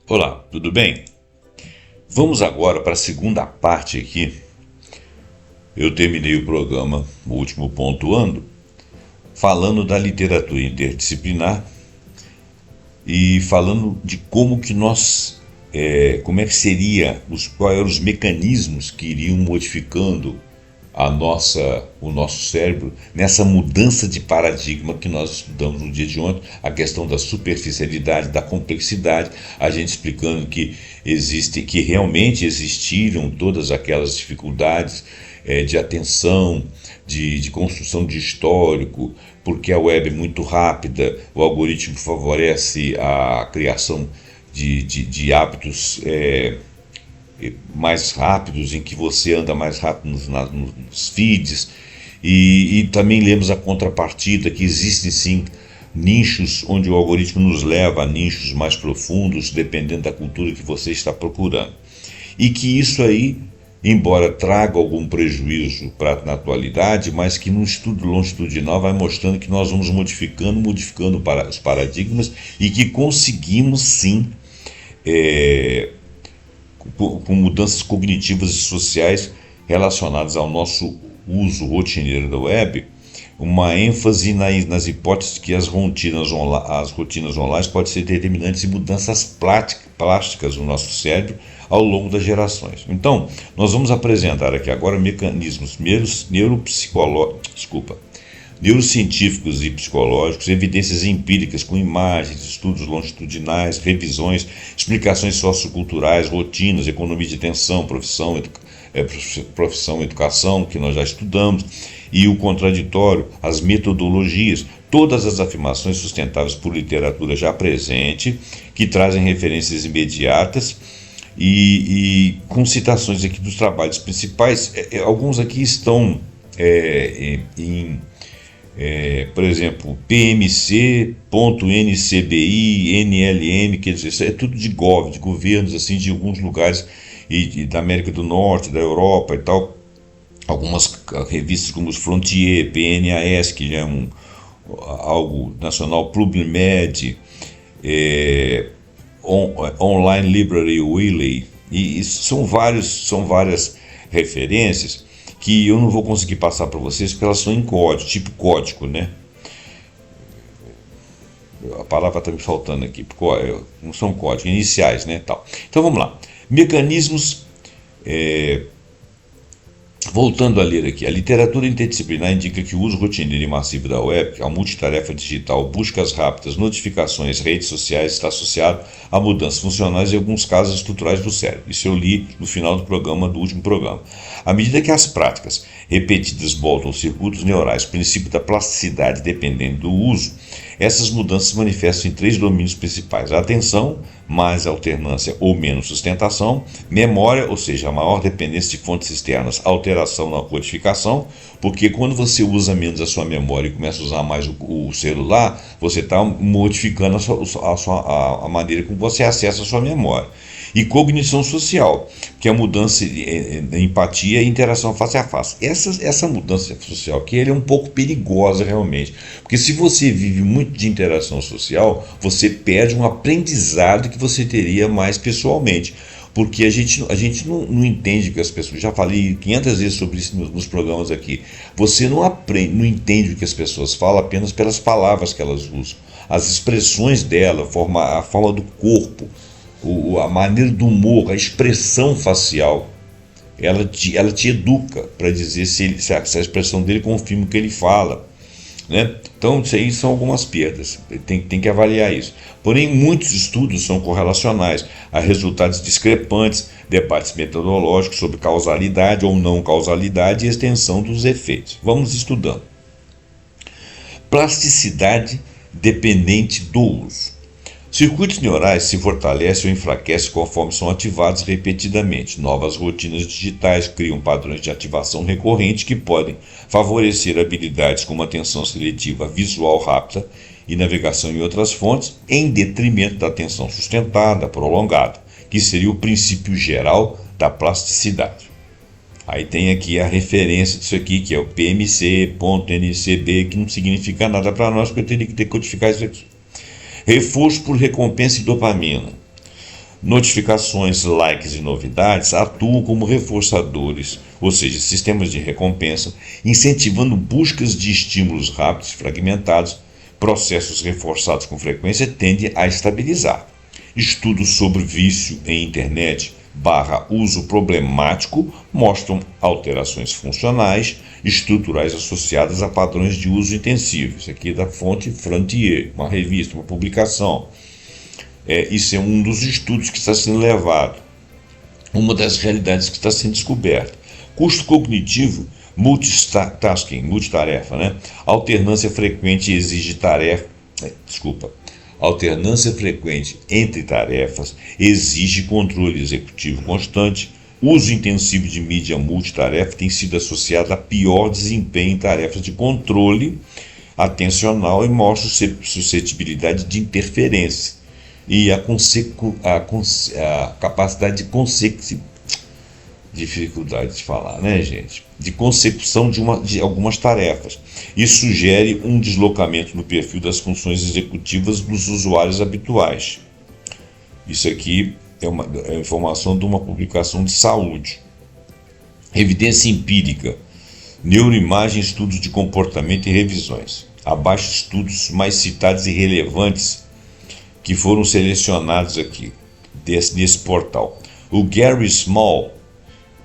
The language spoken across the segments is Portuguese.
Olá, tudo bem? Vamos agora para a segunda parte aqui. Eu terminei o programa, o último pontuando, falando da literatura interdisciplinar e falando de como que como é que seria, quais eram os mecanismos que iriam modificando o nosso cérebro nessa mudança de paradigma que nós estudamos no dia de ontem, a questão da superficialidade, da complexidade, a gente explicando que realmente existiram todas aquelas dificuldades de atenção, de construção de histórico, porque a web é muito rápida, o algoritmo favorece a criação de hábitos mais rápidos, em que você anda mais rápido nos feeds, e também lemos a contrapartida, que existem sim nichos onde o algoritmo nos leva a nichos mais profundos, dependendo da cultura que você está procurando. E que isso aí, embora traga algum prejuízo na atualidade, mas que num estudo longitudinal vai mostrando que nós vamos modificando os paradigmas e que conseguimos sim com mudanças cognitivas e sociais relacionadas ao nosso uso rotineiro da web, uma ênfase nas hipóteses que as rotinas online podem ser determinantes em mudanças plásticas no nosso cérebro ao longo das gerações. Então, nós vamos apresentar aqui agora mecanismos neurocientíficos e psicológicos, evidências empíricas com imagens, estudos longitudinais, revisões, explicações socioculturais, rotinas, economia de atenção, profissão, educação, que nós já estudamos, e o contraditório, as metodologias, todas as afirmações sustentáveis por literatura já presente, que trazem referências imediatas e com citações aqui dos trabalhos principais. Alguns aqui estão por exemplo, PMC, NCBI, NLM, quer dizer, isso é tudo de governos assim, de alguns lugares e da América do Norte, da Europa e tal. Algumas revistas como os Frontier, PNAS, que já é algo nacional, PubMed, Online Library Wiley, e são várias referências que eu não vou conseguir passar para vocês porque elas são em código, tipo código, né? A palavra está me faltando aqui, não são códigos, iniciais, né? Tal. Então vamos lá. Mecanismos. Voltando a ler aqui, a literatura interdisciplinar indica que o uso rotineiro e massivo da web, a multitarefa digital, buscas rápidas, notificações, redes sociais, está associado a mudanças funcionais e em alguns casos estruturais do cérebro. Isso eu li no final do último programa. À medida que as práticas repetidas voltam aos circuitos neurais, princípio da plasticidade dependendo do uso, essas mudanças se manifestam em 3 domínios principais: a atenção, mais alternância ou menos sustentação; memória, ou seja, a maior dependência de fontes externas, alteração na codificação, porque quando você usa menos a sua memória e começa a usar mais o celular, você está modificando a maneira como você acessa a sua memória. E cognição social, que é a mudança de empatia e interação face a face. Essa mudança social aqui é um pouco perigosa realmente, porque se você vive muito de interação social, você perde um aprendizado que você teria mais pessoalmente, porque a gente não entende que as pessoas, já falei 500 vezes sobre isso nos programas aqui, você não entende o que as pessoas falam apenas pelas palavras que elas usam, as expressões dela, a forma do corpo, a maneira do humor, a expressão facial, ela te educa para dizer se a expressão dele confirma o que ele fala, né? Então isso aí são algumas perdas, tem que avaliar isso. Porém, muitos estudos são correlacionais a resultados discrepantes, debates metodológicos sobre causalidade ou não causalidade e extensão dos efeitos. Vamos estudando. Plasticidade dependente do uso. Circuitos neurais se fortalecem ou enfraquecem conforme são ativados repetidamente. Novas rotinas digitais criam padrões de ativação recorrente que podem favorecer habilidades como atenção seletiva visual rápida e navegação em outras fontes, em detrimento da atenção sustentada, prolongada, que seria o princípio geral da plasticidade. Aí tem aqui a referência disso aqui, que é o PMC.NCB, que não significa nada para nós, porque eu teria que decodificar isso aqui. Reforço por recompensa e dopamina. Notificações, likes e novidades atuam como reforçadores, ou seja, sistemas de recompensa, incentivando buscas de estímulos rápidos e fragmentados. Processos reforçados com frequência tendem a estabilizar. Estudos sobre vício em internet / uso problemático mostram alterações funcionais e estruturais associadas a padrões de uso intensivo. Isso aqui é da fonte Frontier, uma revista, uma publicação. Isso é um dos estudos que está sendo levado, uma das realidades que está sendo descoberta. Custo cognitivo, multitasking, multitarefa, né? Alternância frequente alternância frequente entre tarefas exige controle executivo constante. Uso intensivo de mídia multitarefa tem sido associado a pior desempenho em tarefas de controle atencional e mostra suscetibilidade de interferência e a capacidade de dificuldade de falar, né, gente? De consecução de algumas tarefas. Isso sugere um deslocamento no perfil das funções executivas dos usuários habituais. Isso aqui é informação de uma publicação de saúde. Evidência empírica. Neuroimagem, estudos de comportamento e revisões. Abaixo estudos mais citados e relevantes que foram selecionados aqui, nesse portal. O Gary Small,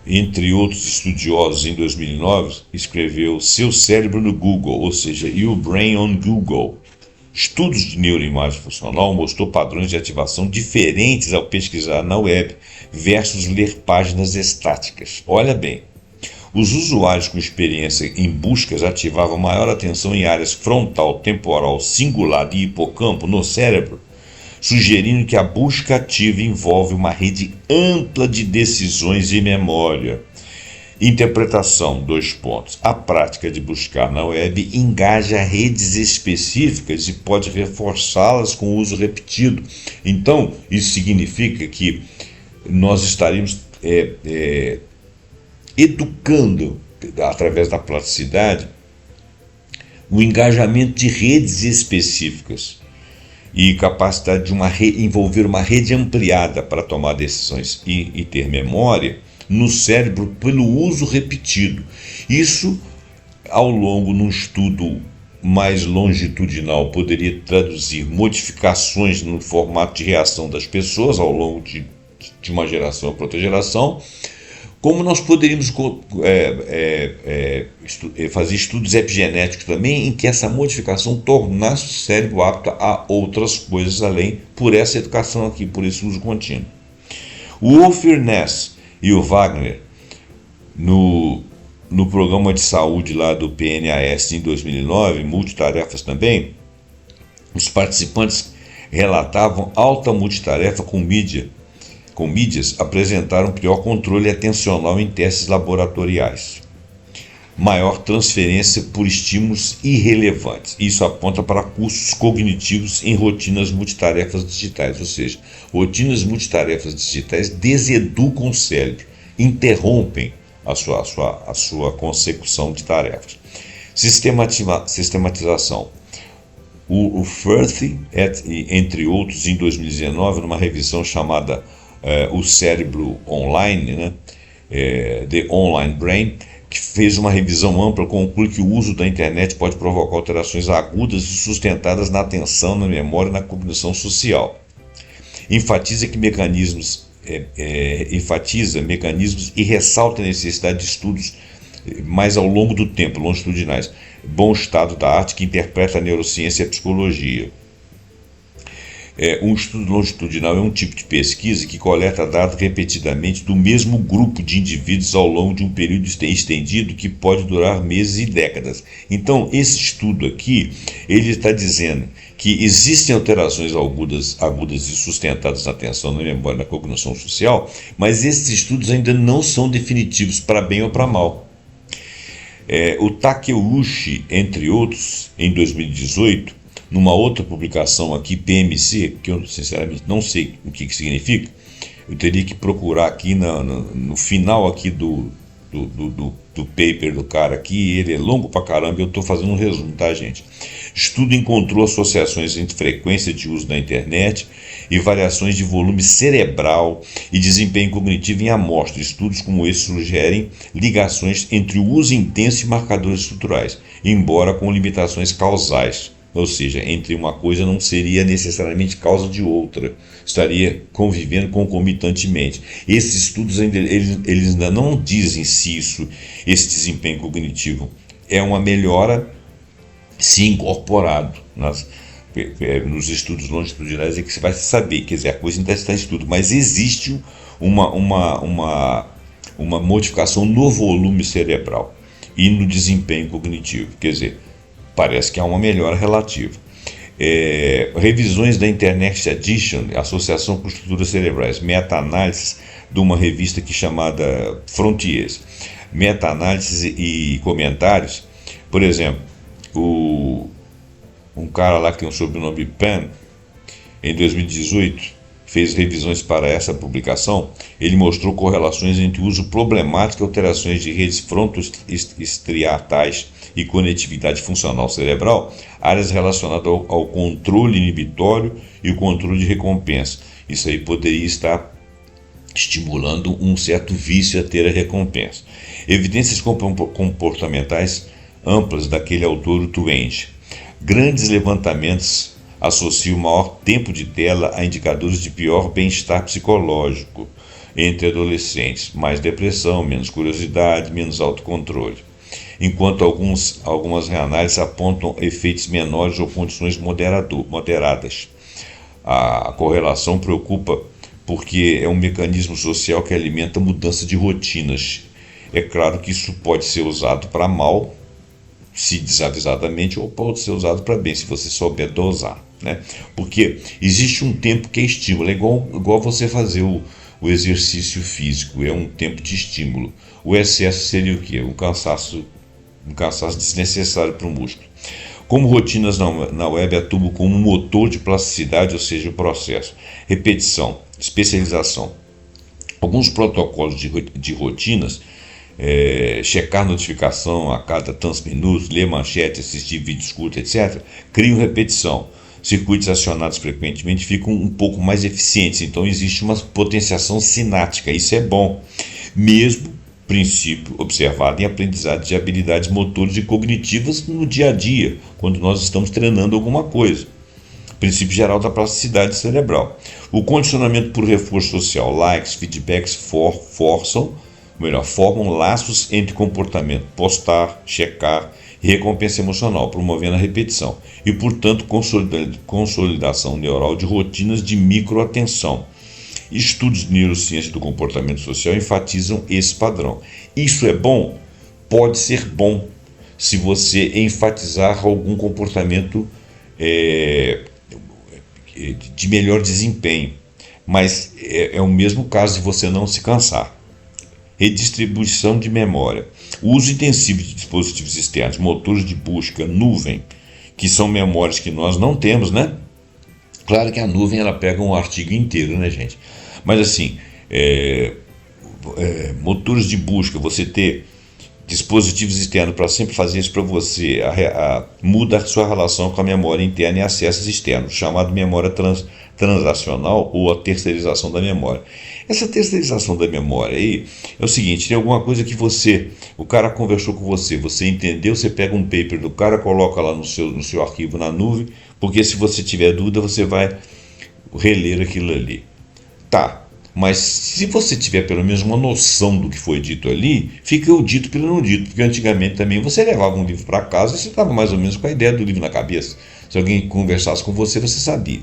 entre outros estudiosos, em 2009, escreveu Seu Cérebro no Google, ou seja, Your Brain on Google. Estudos de neuroimagem funcional mostrou padrões de ativação diferentes ao pesquisar na web versus ler páginas estáticas. Olha bem, os usuários com experiência em buscas ativavam maior atenção em áreas frontal, temporal, cingulado e hipocampo no cérebro, sugerindo que a busca ativa envolve uma rede ampla de decisões e memória. Interpretação, : A prática de buscar na web engaja redes específicas e pode reforçá-las com o uso repetido. Então, isso significa que nós estaríamos educando, através da plasticidade, o engajamento de redes específicas e capacidade de envolver uma rede ampliada para tomar decisões e ter memória no cérebro pelo uso repetido. Isso, ao longo, num estudo mais longitudinal, poderia traduzir modificações no formato de reação das pessoas ao longo de uma geração para outra geração, como nós poderíamos fazer estudos epigenéticos também, em que essa modificação tornasse o cérebro apto a outras coisas além, por essa educação aqui, por esse uso contínuo. O Ophir Ness e o Wagner, no programa de saúde lá do PNAS em 2009, multitarefas também, os participantes relatavam alta multitarefa com mídias apresentaram pior controle atencional em testes laboratoriais, maior transferência por estímulos irrelevantes. Isso aponta para custos cognitivos em rotinas multitarefas digitais, ou seja, rotinas multitarefas digitais deseducam o cérebro, interrompem a sua consecução de tarefas. Sistematização. O Firth, entre outros, em 2019, numa revisão chamada O Cérebro Online, né? The Online Brain, que fez uma revisão ampla, conclui que o uso da internet pode provocar alterações agudas e sustentadas na atenção, na memória e na cognição social. Enfatiza mecanismos e ressalta a necessidade de estudos mais ao longo do tempo, longitudinais. Bom estado da arte que interpreta a neurociência e a psicologia. Um estudo longitudinal é um tipo de pesquisa que coleta dados repetidamente do mesmo grupo de indivíduos ao longo de um período estendido que pode durar meses e décadas. Então, esse estudo aqui, ele está dizendo que existem alterações agudas e sustentadas na atenção, na memória e na cognição social, mas esses estudos ainda não são definitivos para bem ou para mal. O Takeuchi, entre outros, em 2018, numa outra publicação aqui, PMC, que eu sinceramente não sei o que significa, eu teria que procurar aqui no final aqui do paper do cara aqui, ele é longo pra caramba, eu estou fazendo um resumo, tá, gente? Estudo encontrou associações entre frequência de uso da internet e variações de volume cerebral e desempenho cognitivo em amostra. Estudos como esse sugerem ligações entre o uso intenso e marcadores estruturais, embora com limitações causais. Ou seja, entre uma coisa não seria necessariamente causa de outra, estaria convivendo concomitantemente. Esses estudos eles ainda não dizem se esse desempenho cognitivo é uma melhora se incorporado nos estudos longitudinais, é que você vai saber, quer dizer, a coisa ainda está em estudo, mas existe uma modificação no volume cerebral e no desempenho cognitivo, quer dizer, parece que há uma melhora relativa. Revisões da Internet Edition, Associação com Estruturas Cerebrais, meta-análises de uma revista chamada Frontiers, meta-análises e comentários. Por exemplo, um cara lá que tem um sobrenome Pan, em 2018, fez revisões para essa publicação. Ele mostrou correlações entre o uso problemático e alterações de redes frontoestriatais e conectividade funcional cerebral, áreas relacionadas ao controle inibitório e o controle de recompensa. Isso aí poderia estar estimulando um certo vício a ter a recompensa. Evidências comportamentais amplas daquele autor Twenge. Grandes levantamentos associam maior tempo de tela a indicadores de pior bem-estar psicológico entre adolescentes, mais depressão, menos curiosidade, menos autocontrole. Enquanto algumas reanálises apontam efeitos menores ou condições moderadas. A correlação preocupa porque é um mecanismo social que alimenta a mudança de rotinas. É claro que isso pode ser usado para mal, se desavisadamente, ou pode ser usado para bem, se você souber dosar, né? Porque existe um tempo que é estímulo, é igual você fazer o exercício físico, é um tempo de estímulo. O excesso seria o quê? Um cansaço desnecessário para o músculo. Como rotinas na web atuam como um motor de plasticidade, ou seja, o processo, repetição, especialização. Alguns protocolos de rotinas, checar notificação a cada tantos minutos, ler manchete, assistir vídeos curtos, etc., criam repetição. Circuitos acionados frequentemente ficam um pouco mais eficientes, então existe uma potenciação sináptica, isso é bom. Mesmo princípio observado em aprendizado de habilidades motoras e cognitivas no dia a dia, quando nós estamos treinando alguma coisa. Princípio geral da plasticidade cerebral. O condicionamento por reforço social, likes, feedbacks formam laços entre comportamento, postar, checar e recompensa emocional, promovendo a repetição e, portanto, consolidação neural de rotinas de microatenção. Estudos de neurociência do comportamento social enfatizam esse padrão. Isso é bom? Pode ser bom se você enfatizar algum comportamento de melhor desempenho, mas é o mesmo caso de você não se cansar. Redistribuição de memória. O uso intensivo de dispositivos externos, motores de busca, nuvem, que são memórias que nós não temos, né? Claro que a nuvem ela pega um artigo inteiro, né, gente? Mas assim, motores de busca, você ter dispositivos externos para sempre fazer isso para você, muda a sua relação com a memória interna e acessos externos, chamado memória transacional ou a terceirização da memória. Essa terceirização da memória aí é o seguinte: tem alguma coisa que o cara conversou com você entendeu, você pega um paper do cara, coloca lá no seu arquivo na nuvem, porque se você tiver dúvida você vai reler aquilo ali. Tá, mas se você tiver pelo menos uma noção do que foi dito ali, fica o dito pelo não dito, porque antigamente também você levava um livro para casa e você estava mais ou menos com a ideia do livro na cabeça. Se alguém conversasse com você sabia.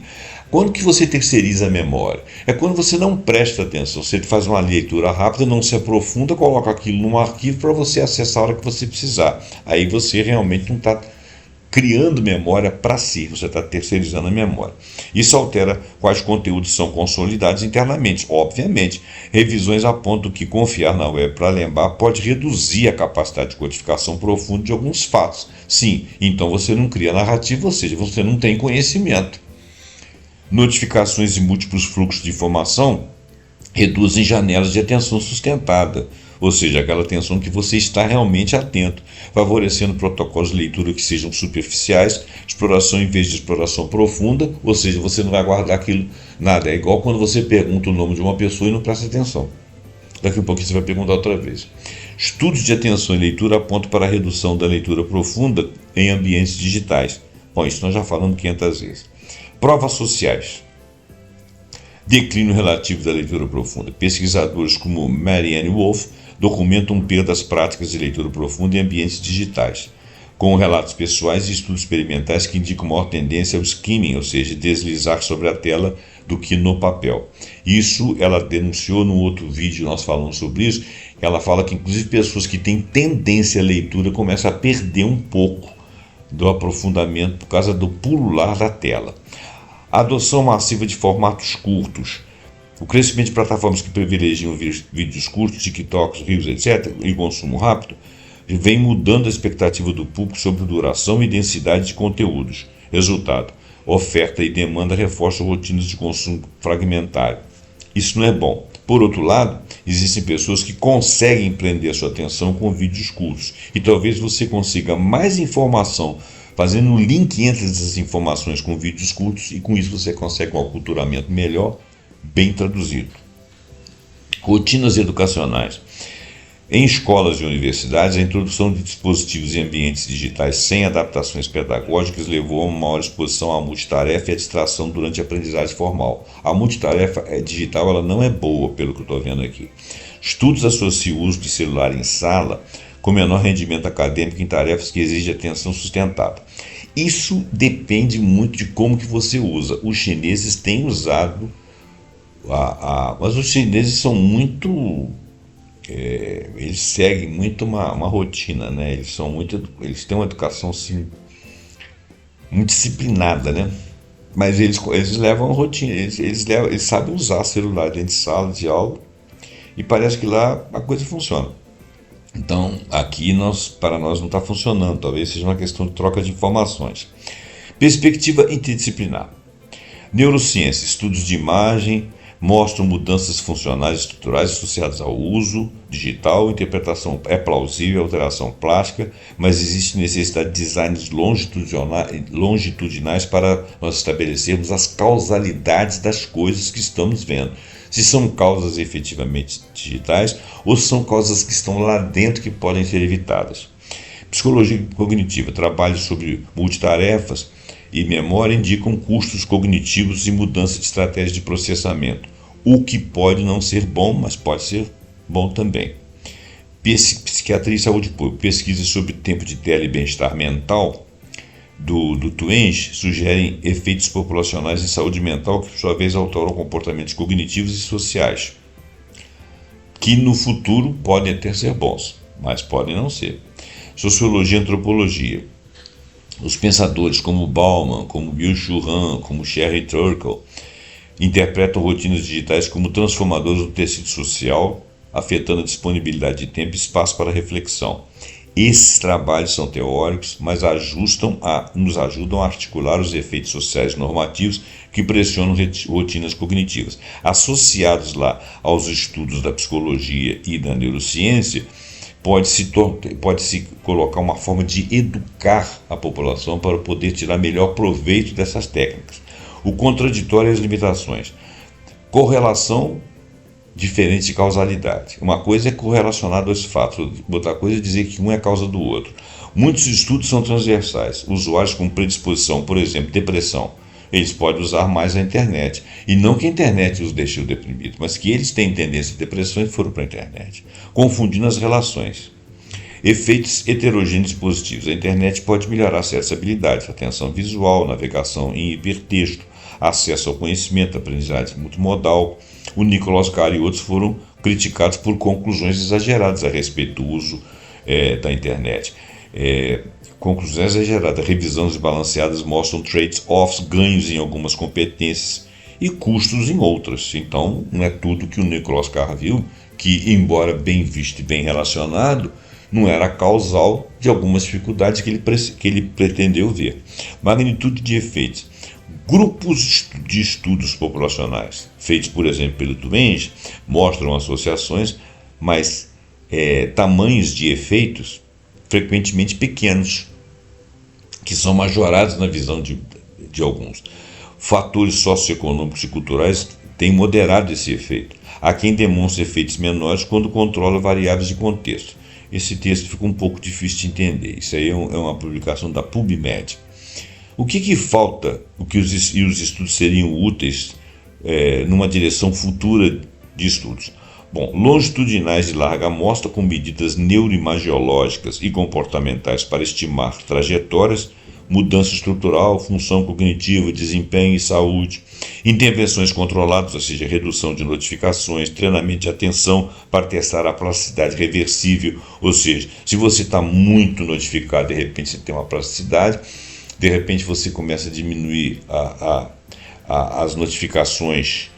Quando que você terceiriza a memória? É quando você não presta atenção, você faz uma leitura rápida, não se aprofunda, coloca aquilo num arquivo para você acessar a hora que você precisar. Aí você realmente não está criando memória para si, você está terceirizando a memória. Isso altera quais conteúdos são consolidados internamente. Obviamente, revisões apontam que confiar na web para lembrar pode reduzir a capacidade de codificação profunda de alguns fatos. Sim, então você não cria narrativa, ou seja, você não tem conhecimento. Notificações e múltiplos fluxos de informação reduzem janelas de atenção sustentada. ou seja, aquela atenção que você está realmente atento, favorecendo protocolos de leitura que sejam superficiais, exploração em vez de exploração profunda, ou seja, você não vai guardar aquilo nada. É igual quando você pergunta o nome de uma pessoa e não presta atenção. Daqui a pouco você vai perguntar outra vez. Estudos de atenção e leitura apontam para a redução da leitura profunda em ambientes digitais. Bom, isso nós já falamos 500 vezes. Provas sociais. Declínio relativo da leitura profunda. Pesquisadores como Marianne Wolf documentam perdas práticas de leitura profunda em ambientes digitais, com relatos pessoais e estudos experimentais que indicam maior tendência ao skimming, ou seja, deslizar sobre a tela do que no papel. Isso ela denunciou no outro vídeo, nós falamos sobre isso. Ela fala que inclusive pessoas que têm tendência à leitura começam a perder um pouco do aprofundamento por causa do pulular da tela. A adoção massiva de formatos curtos, o crescimento de plataformas que privilegiam vídeos curtos, TikToks, Reels, etc., e consumo rápido, vem mudando a expectativa do público sobre duração e densidade de conteúdos. Resultado: oferta e demanda reforçam rotinas de consumo fragmentário. Isso não é bom. Por outro lado, existem pessoas que conseguem prender a sua atenção com vídeos curtos, e talvez você consiga mais informação fazendo um link entre essas informações com vídeos curtos, e com isso você consegue um aculturamento melhor, bem traduzido. Rotinas educacionais. Em escolas e universidades, a introdução de dispositivos em ambientes digitais sem adaptações pedagógicas levou a uma maior exposição à multitarefa e à distração durante a aprendizagem formal. A multitarefa digital ela não é boa, pelo que eu estou vendo aqui. Estudos associam o uso de celular em sala com menor rendimento acadêmico em tarefas que exigem atenção sustentada. Isso depende muito de como que você usa. Os chineses têm usado, mas os chineses são muito... eles seguem muito uma rotina, né? Eles têm uma educação assim, muito disciplinada, né? Mas eles levam uma rotina, eles sabem usar celular dentro de sala de aula e parece que lá a coisa funciona. Então, aqui para nós não está funcionando, talvez seja uma questão de troca de informações. Perspectiva interdisciplinar. Neurociência, estudos de imagem mostram mudanças funcionais e estruturais associadas ao uso digital. Interpretação é plausível, alteração plástica, mas existe necessidade de designs longitudinais para nós estabelecermos as causalidades das coisas que estamos vendo. Se são causas efetivamente digitais ou são causas que estão lá dentro que podem ser evitadas. Psicologia cognitiva, trabalhos sobre multitarefas e memória indicam custos cognitivos e mudança de estratégia de processamento, o que pode não ser bom, mas pode ser bom também. Psiquiatria e saúde pública, pesquisas sobre tempo de tela e bem-estar mental do Twenge sugerem efeitos populacionais em saúde mental que, por sua vez, alteram comportamentos cognitivos e sociais, que no futuro podem até ser bons, mas podem não ser. Sociologia e antropologia. Os pensadores como Bauman, como Byung-Chul Han, como Sherry Turkle interpretam rotinas digitais como transformadoras do tecido social, afetando a disponibilidade de tempo e espaço para reflexão. Esses trabalhos são teóricos, mas nos ajudam a articular os efeitos sociais normativos que pressionam rotinas cognitivas. Associados lá aos estudos da psicologia e da neurociência, pode-se colocar uma forma de educar a população para poder tirar melhor proveito dessas técnicas. O contraditório e as limitações. Correlação diferente de causalidade. Uma coisa é correlacionada aos fatos, outra coisa é dizer que um é causa do outro. Muitos estudos são transversais. Usuários com predisposição, por exemplo, depressão, eles podem usar mais a internet. E não que a internet os deixou deprimidos, mas que eles têm tendência de depressão e foram para a internet, confundindo as relações. Efeitos heterogêneos positivos. A internet pode melhorar certas habilidades, atenção visual, navegação em hipertexto, acesso ao conhecimento, aprendizagem multimodal. O Nicholas Carr e outros foram criticados por conclusões exageradas a respeito do uso da internet. Conclusões exageradas, revisões balanceadas mostram trade-offs, ganhos em algumas competências e custos em outras. Então, não é tudo que o Nicholas Carr viu, que, embora bem visto e bem relacionado, não era causal de algumas dificuldades que ele pretendeu ver. Magnitude de efeitos. Grupos de estudos populacionais, feitos, por exemplo, pelo Twenge, mostram associações, mas tamanhos de efeitos frequentemente pequenos, que são majorados na visão de alguns. Fatores socioeconômicos e culturais têm moderado esse efeito. Há quem demonstre efeitos menores quando controla variáveis de contexto. Esse texto fica um pouco difícil de entender. Isso aí é uma publicação da PubMed. O que falta, e os estudos seriam úteis numa direção futura de estudos? Bom, longitudinais de larga amostra com medidas neuroimagiológicas e comportamentais para estimar trajetórias, mudança estrutural, função cognitiva, desempenho e saúde, intervenções controladas, ou seja, redução de notificações, treinamento de atenção para testar a plasticidade reversível, ou seja, se você está muito notificado, de repente você tem uma plasticidade, de repente você começa a diminuir as notificações,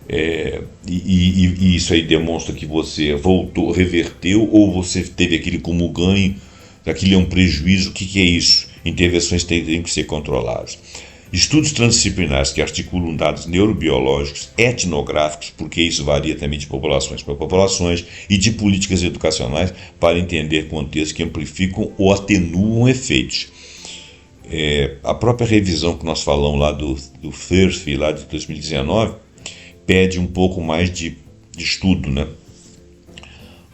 e isso aí demonstra que você voltou, reverteu, ou você teve aquele como ganho, aquilo é um prejuízo. O que é isso? Intervenções têm que ser controladas. Estudos transdisciplinares que articulam dados neurobiológicos, etnográficos, porque isso varia também de populações para populações, e de políticas educacionais para entender contextos que amplificam ou atenuam efeitos. A própria revisão que nós falamos lá do FIRF, lá de 2019, pede um pouco mais de estudo, né?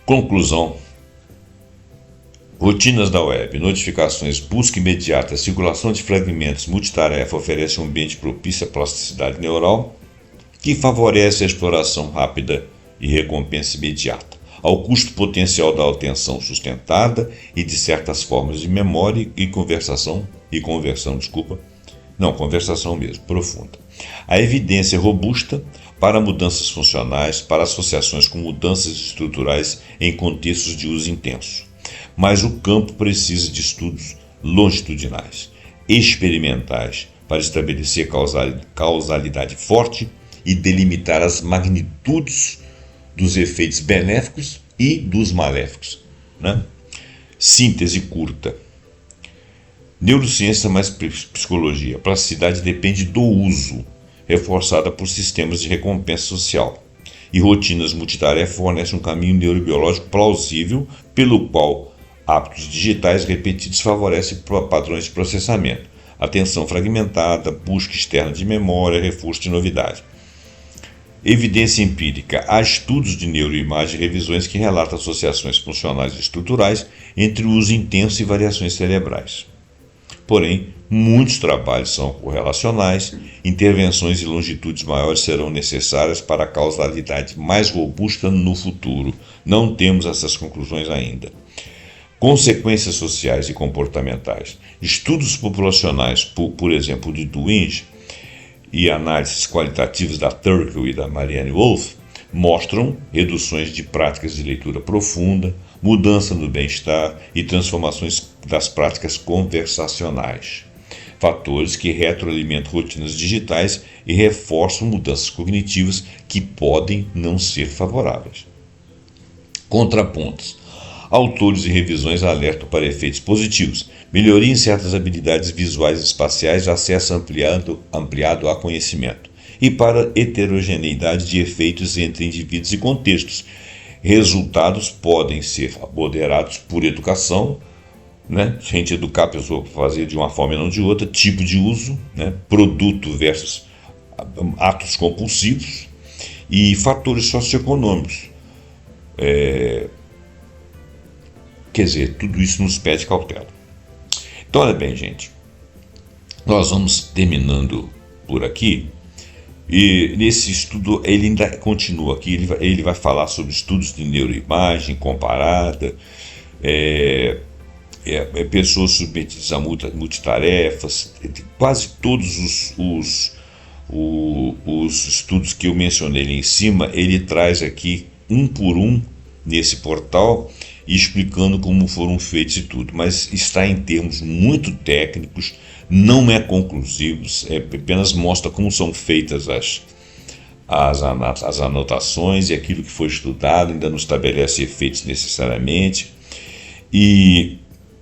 Conclusão. Rotinas da web, notificações, busca imediata, circulação de fragmentos, multitarefa oferece um ambiente propício à plasticidade neural que favorece a exploração rápida e recompensa imediata, ao custo potencial da atenção sustentada e de certas formas de memória e conversação profunda. A evidência é robusta para mudanças funcionais, para associações com mudanças estruturais em contextos de uso intenso. Mas o campo precisa de estudos longitudinais, experimentais, para estabelecer causalidade forte e delimitar as magnitudes dos efeitos benéficos e dos maléficos, né? Síntese curta. Neurociência mais psicologia. A plasticidade depende do uso, reforçada por sistemas de recompensa social. E rotinas multitarefa fornecem um caminho neurobiológico plausível pelo qual hábitos digitais repetidos favorecem padrões de processamento, atenção fragmentada, busca externa de memória, reforço de novidade. Evidência empírica. Há estudos de neuroimagem e revisões que relatam associações funcionais e estruturais entre o uso intenso e variações cerebrais. Porém, muitos trabalhos são correlacionais, intervenções de longitudes maiores serão necessárias para a causalidade mais robusta no futuro. Não temos essas conclusões ainda. Consequências sociais e comportamentais. Estudos populacionais, por exemplo, de Dwinge, e análises qualitativas da Turkel e da Marianne Wolf, mostram reduções de práticas de leitura profunda, mudança no bem-estar e transformações das práticas conversacionais. Fatores que retroalimentam rotinas digitais e reforçam mudanças cognitivas que podem não ser favoráveis. Contrapontos. Autores e revisões alertam para efeitos positivos, melhoria em certas habilidades visuais e espaciais, acesso ampliado a conhecimento, e para heterogeneidade de efeitos entre indivíduos e contextos. Resultados podem ser moderados por educação, né? Se a gente educar a pessoa para fazer de uma forma e não de outra, tipo de uso, né? Produto versus atos compulsivos, e fatores socioeconômicos. Quer dizer, tudo isso nos pede cautela. Então, olha bem, gente, nós vamos terminando por aqui, e nesse estudo ele ainda continua aqui, ele vai falar sobre estudos de neuroimagem comparada, pessoas submetidas a multitarefas, quase todos os estudos que eu mencionei ali em cima, ele traz aqui um por um nesse portal, explicando como foram feitos e tudo, mas está em termos muito técnicos, não é conclusivo, apenas mostra como são feitas as anotações, e aquilo que foi estudado ainda não estabelece efeitos necessariamente, e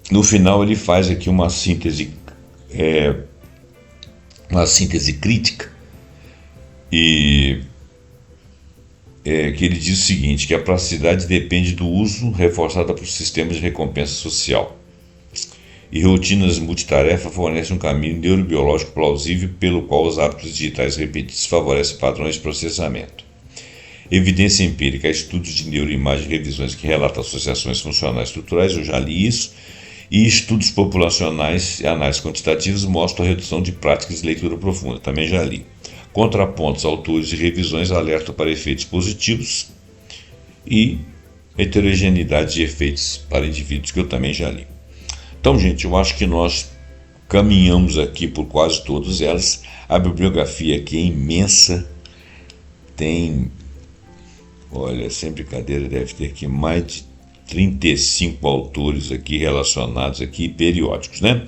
no final ele faz aqui uma síntese crítica, e que ele diz o seguinte, que a plasticidade depende do uso reforçado por sistemas de recompensa social. E rotinas multitarefa fornecem um caminho neurobiológico plausível pelo qual os hábitos digitais repetidos favorecem padrões de processamento. Evidência empírica, estudos de neuroimagem e revisões que relatam associações funcionais estruturais, eu já li isso, e estudos populacionais e análises quantitativas mostram a redução de práticas de leitura profunda, também já li. Contrapontos, autores e revisões alertam para efeitos positivos e heterogeneidade de efeitos para indivíduos, que eu também já li. Então, gente, eu acho que nós caminhamos aqui por quase todas elas. A bibliografia aqui é imensa, tem, olha, sem brincadeira, deve ter aqui mais de 35 autores aqui relacionados aqui, periódicos, né?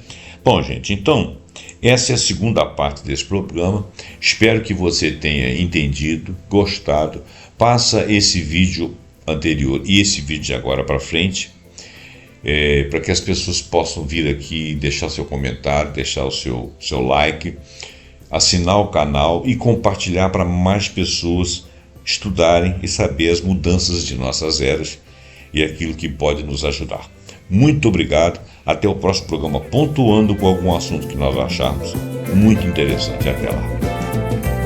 Bom, gente, então, essa é a segunda parte desse programa. Espero que você tenha entendido, gostado. Passa esse vídeo anterior e esse vídeo de agora para frente, para que as pessoas possam vir aqui, deixar seu comentário, deixar o seu like, assinar o canal e compartilhar para mais pessoas estudarem e saber as mudanças de nossas eras e aquilo que pode nos ajudar. Muito obrigado, até o próximo programa, pontuando com algum assunto que nós acharmos muito interessante. Até lá.